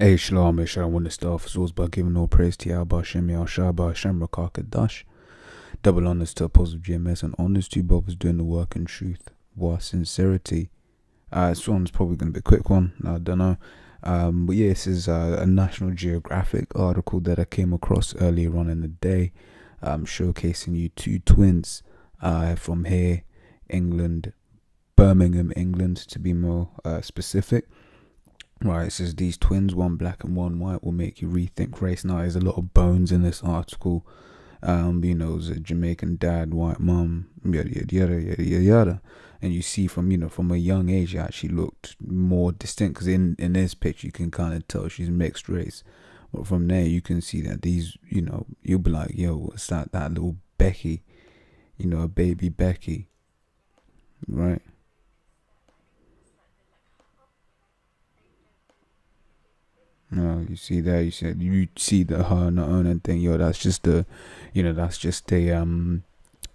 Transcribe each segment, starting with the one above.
Hey, Shalom, I want to start off by giving all praise to Yahweh Shem Yahshua Shem Rakakadash. Double honors to Apostle GMS and honors to brothers doing the work in truth, war, sincerity. This one's probably going to be a quick one, I don't know. But yeah, this is a National Geographic article that I came across earlier on in the day, showcasing you two twins from here, England, Birmingham, England, to be more specific. Right, it says these twins, one black and one white, will make you rethink race. Now, there's a lot of bones in this article. There's a Jamaican dad, white mum, yada yada yada yada yada. And you see from a young age, it actually looked more distinct, because in this picture you can kind of tell she's mixed race. But from there you can see that these, you'll be like, yo, what's that little Becky, a baby Becky, right? No, you see there. You see the her and the owner thing. Yo, that's just a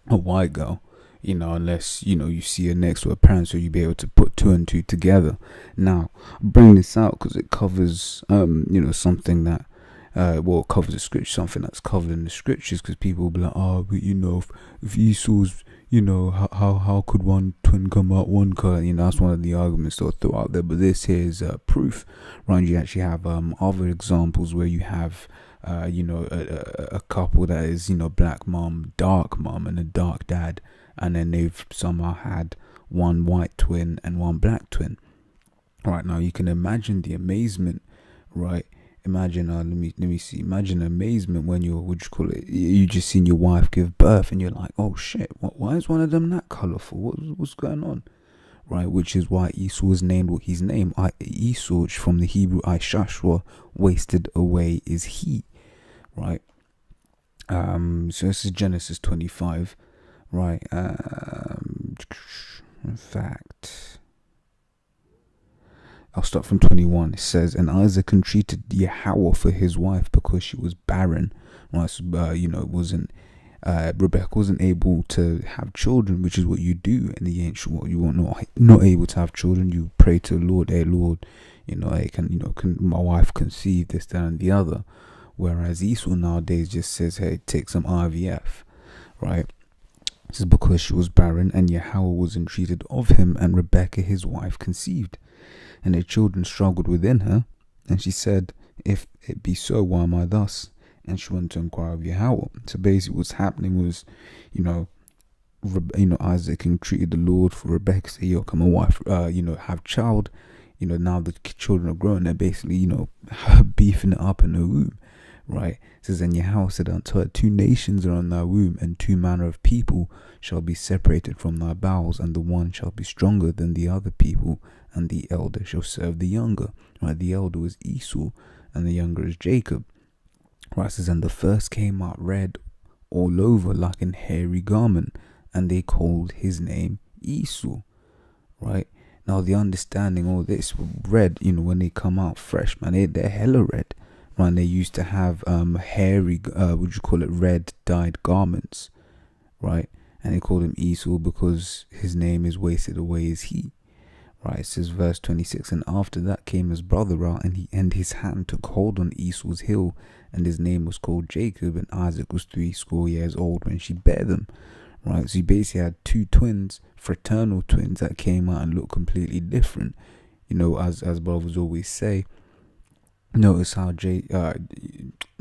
white girl. Unless you see her next to her parents, so you'll be able to put two and two together. Now, I bring this out because it covers something that it covers the scripture, something that's covered in the scriptures. Because people will be like, oh, but if Esau's, how could one twin come out one color? That's one of the arguments they'll throw out there. But this here is proof, right? You actually have other examples where you have a couple that is black mom, dark mom, and a dark dad, and then they've somehow had one white twin and one black twin. Right, now you can imagine the amazement, right? Imagine let me see. Imagine amazement when you just seen your wife give birth, and you're like, oh shit, why is one of them that colorful? What's going on, right? Which is why Esau was named what he's named. Esau, from the Hebrew Ishashua, wasted away is he, right? So this is Genesis 25, right? In fact, I'll start from 21. It says, and Isaac entreated Yahweh for his wife because she was barren. Right, so, Rebecca wasn't able to have children, which is what you do in the ancient world. You were not able to have children. You pray to the Lord, hey Lord, can my wife conceive, this, that, and the other. Whereas Esau nowadays just says, hey, take some IVF, right? This is because she was barren, and Yahweh was entreated of him, and Rebecca his wife conceived. And her children struggled within her, and she said, if it be so, why am I thus? And she went to inquire of Yahweh. So basically what's happening was, Isaac entreated the Lord for Rebecca, say, yo, come my wife, have child. Now the children are grown, they're basically, beefing it up in the womb, right? It says, and Yahweh said unto her, two nations are on thy womb, and two manner of people shall be separated from thy bowels, and the one shall be stronger than the other people, and the elder shall serve the younger. Right, the elder is Esau, and the younger is Jacob. Right, it says, and the first came out red all over like an hairy garment, and they called his name Esau. Right, now the understanding all this red, when they come out fresh, man, they're hella red. Right, they used to have hairy, red dyed garments, right? And they called him Esau because his name is wasted away as he. Right, it says verse 26, and after that came his brother out, and his hand took hold on Esau's heel, and his name was called Jacob, and Isaac was 80 years old when she bare them. Right, so you basically had two twins, fraternal twins, that came out and looked completely different. As brothers always say, notice how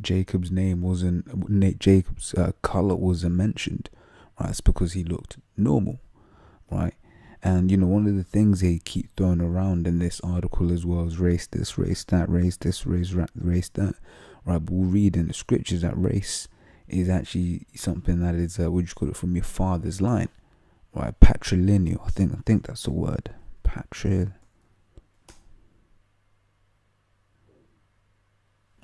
Jacob's name wasn't, Jacob's color wasn't mentioned. Right, it's because he looked normal, right? And one of the things they keep throwing around in this article as well is race this, race that, race this, race that. Right, but we'll read in the scriptures that race is actually something that is from your father's line, right? Patrilineal. I think that's the word.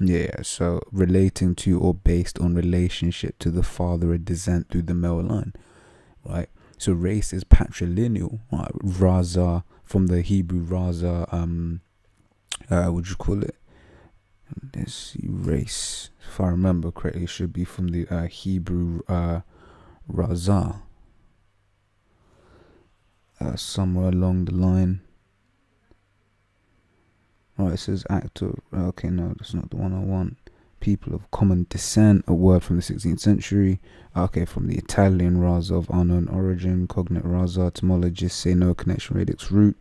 Yeah, so relating to or based on relationship to the father or descent through the male line, right? So race is patrilineal, right? Raza, from the Hebrew Raza, let's see, race. If I remember correctly, it should be from the Hebrew Raza. Somewhere along the line. Right, it says actor. Okay, no, that's not the one I want. People of common descent, a word from the 16th century. Okay, from the Italian raza of unknown origin. Cognate raza. Etymologists say no connection radix root.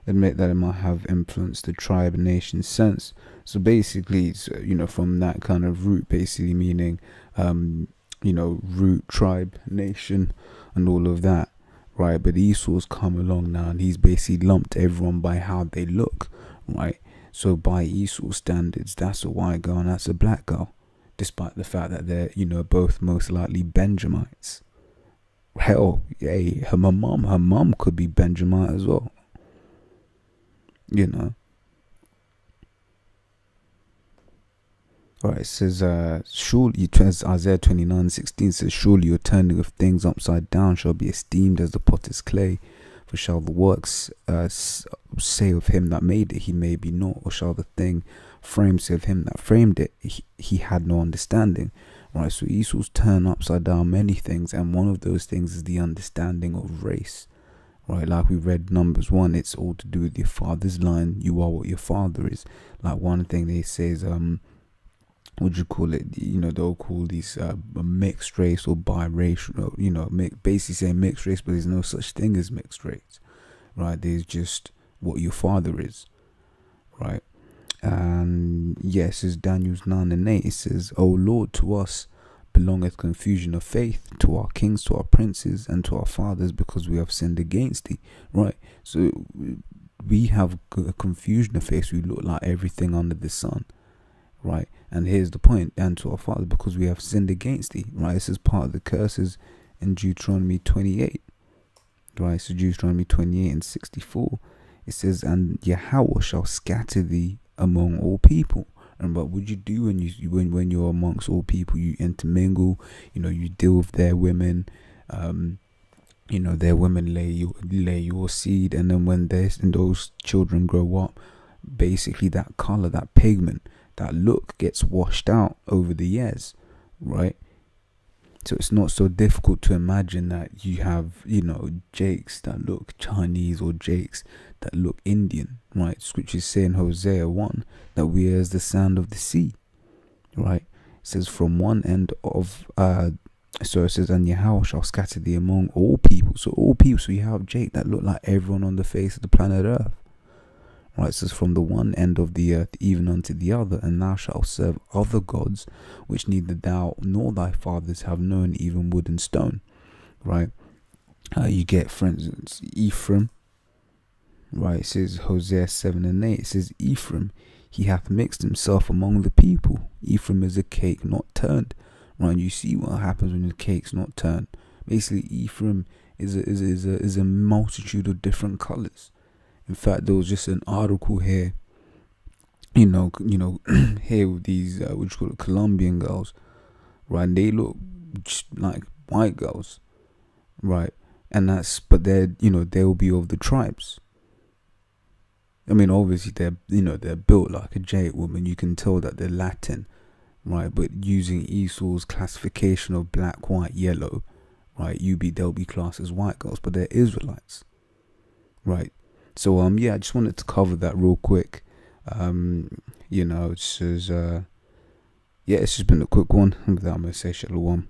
Admit that it might have influenced the tribe nation sense. So basically, it's, from that kind of root, basically meaning, root, tribe, nation, and all of that, right? But Esau's come along now, and he's basically lumped everyone by how they look, right? So by Esau's standards, that's a white girl and that's a black girl, despite the fact that they're, both most likely Benjamites. Hell, hey, her mom could be Benjamite as well. Alright, it says, surely, Isaiah 29:16 says, surely your turning of things upside down shall be esteemed as the potter's clay. For shall the works say of him that made it, he may be naught, or shall the thing framed say of him that framed it, he had no understanding. Right, so Esau's turned upside down many things, and one of those things is the understanding of race. Right, like we read Numbers 1, it's all to do with your father's line. You are what your father is. Like one thing they say is, what do you call it? They'll call these mixed race or biracial. Basically saying mixed race, but there's no such thing as mixed race, right? There's just what your father is, right? And yes, it's Daniel's 9:8. It says, "O Lord, to us belongeth confusion of faith, to our kings, to our princes, and to our fathers, because we have sinned against thee." Right. So we have a confusion of faith. We look like everything under the sun. Right, and here's the point, and to our fathers, because we have sinned against thee. Right, this is part of the curses in Deuteronomy 28. Right, so Deuteronomy 28:64, it says, "And Yahweh shall scatter thee among all people." And what would you do when you're amongst all people? You intermingle, you deal with their women, their women lay your seed, and then when those children grow up, basically that color, that pigment, that look gets washed out over the years, right? So it's not so difficult to imagine that you have, Jakes that look Chinese or Jakes that look Indian, right? Scriptures say in Hosea 1 that we are as the sand of the sea, right? It says from one end of, so it says, "And Yahweh shall scatter thee among all people." So all people, so you have Jake that look like everyone on the face of the planet Earth. Right, it says from the one end of the earth even unto the other, and thou shalt serve other gods, which neither thou nor thy fathers have known, even wood and stone. Right, you get, for instance, Ephraim. Right, it says Hosea 7:8. It says, "Ephraim, he hath mixed himself among the people." Ephraim is a cake not turned. Right, you see what happens when the cake's not turned. Basically, Ephraim is a multitude of different colors. In fact, there was just an article here, here with these, what you call it, Colombian girls, right? And they look just like white girls, right? And but they'll be of the tribes. I mean, obviously they're built like a Jade woman. You can tell that they're Latin, right? But using Esau's classification of black, white, yellow, right? They'll be classed as white girls, but they're Israelites, right? So I just wanted to cover that real quick. It's just been a quick one. With that, I'm gonna say shalom.